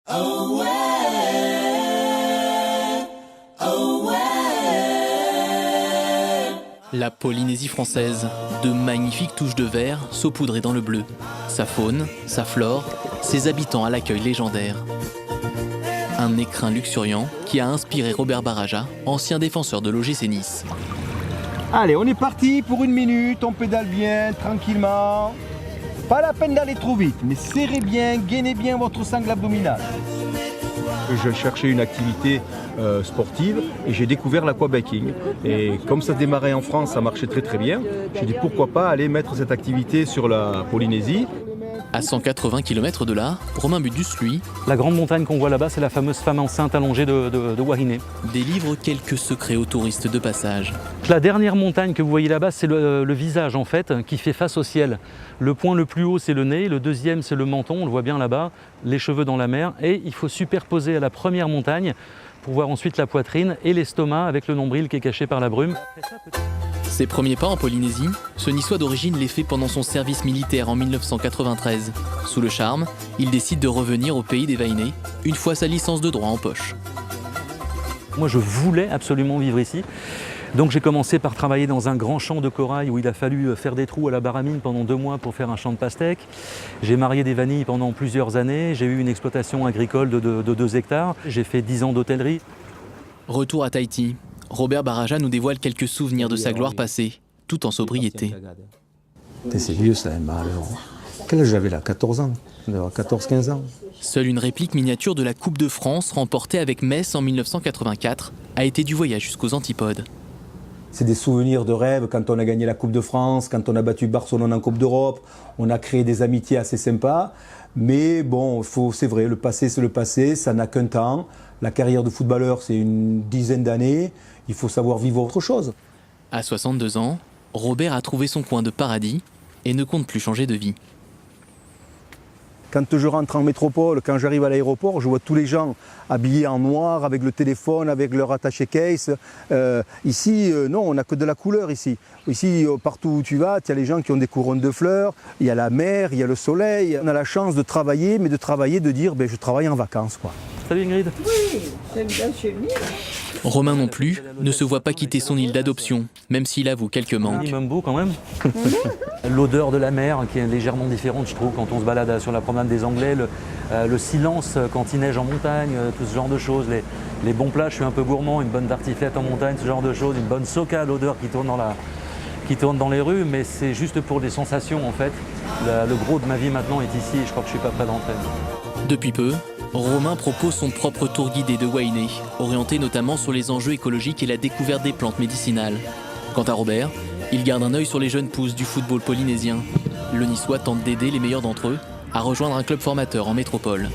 Oh ouais, oh ouais. La Polynésie française, de magnifiques touches de vert saupoudrées dans le bleu. Sa faune, sa flore, ses habitants à l'accueil légendaire. Un écrin luxuriant qui a inspiré Robert Baraja, ancien défenseur de l'OGC Nice. Allez, on est parti pour 1 minute, on pédale bien, tranquillement. Pas la peine d'aller trop vite, mais serrez bien, gainez bien votre sangle abdominale. Je cherchais une activité sportive et j'ai découvert l'aquabiking. Et comme ça démarrait en France, ça marchait très très bien. J'ai dit pourquoi pas aller mettre cette activité sur la Polynésie. À 180 km de là, Romain Budus, lui, la grande montagne qu'on voit là-bas, c'est la fameuse femme enceinte allongée de Wahine. délivre quelques secrets aux touristes de passage. La dernière montagne que vous voyez là-bas, c'est le visage en fait, qui fait face au ciel. Le point le plus haut, c'est le nez, le deuxième, c'est le menton, on le voit bien là-bas, les cheveux dans la mer. Et il faut superposer à la première montagne pour voir ensuite la poitrine et l'estomac avec le nombril qui est caché par la brume. Ses premiers pas en Polynésie, ce Niçois d'origine les fait pendant son service militaire en 1993. Sous le charme, il décide de revenir au pays des Vainés, une fois sa licence de droit en poche. Moi, je voulais absolument vivre ici. Donc j'ai commencé par travailler dans un grand champ de corail où il a fallu faire des trous à la baramine pendant 2 mois pour faire un champ de pastèques. J'ai marié des vanilles pendant plusieurs années. J'ai eu une exploitation agricole de 2 hectares. J'ai fait 10 ans d'hôtellerie. Retour à Tahiti. Robert Baraja nous dévoile quelques souvenirs de sa gloire passée, tout en sobriété. C'est vieux ça, malheur. Quel âge j'avais là? 14 ans, 14-15 ans. Seule une réplique miniature de la Coupe de France remportée avec Metz en 1984 a été du voyage jusqu'aux Antipodes. C'est des souvenirs de rêve quand on a gagné la Coupe de France, quand on a battu Barcelone en Coupe d'Europe. On a créé des amitiés assez sympas. Mais bon, c'est vrai, le passé c'est le passé, ça n'a qu'un temps. La carrière de footballeur c'est une dizaine d'années. Il faut savoir vivre autre chose. À 62 ans, Robert a trouvé son coin de paradis et ne compte plus changer de vie. Quand je rentre en métropole, quand j'arrive à l'aéroport, je vois tous les gens habillés en noir, avec le téléphone, avec leur attaché case. Ici, non, on n'a que de la couleur ici. Ici, partout où tu vas, il y a les gens qui ont des couronnes de fleurs, il y a la mer, il y a le soleil. On a la chance de travailler, mais de travailler, de dire je travaille en vacances, quoi. Salut Ingrid. Oui, j'aime bien chez lui. Romain non plus ne se voit pas quitter son île d'adoption, même s'il avoue quelques manques. Minimum beau quand même. L'odeur de la mer qui est légèrement différente, je trouve, quand on se balade sur la promenade des Anglais. Le silence quand il neige en montagne, tout ce genre de choses. Les bons plats, je suis un peu gourmand, une bonne tartiflette en montagne, ce genre de choses. Une bonne soca, l'odeur qui tourne dans les rues, mais c'est juste pour des sensations en fait. Le gros de ma vie maintenant est ici et je crois que je suis pas prêt d'entrer. Depuis peu, Romain propose son propre tour guidé de Wainé, orienté notamment sur les enjeux écologiques et la découverte des plantes médicinales. Quant à Robert, il garde un œil sur les jeunes pousses du football polynésien. Le Niçois tente d'aider les meilleurs d'entre eux à rejoindre un club formateur en métropole.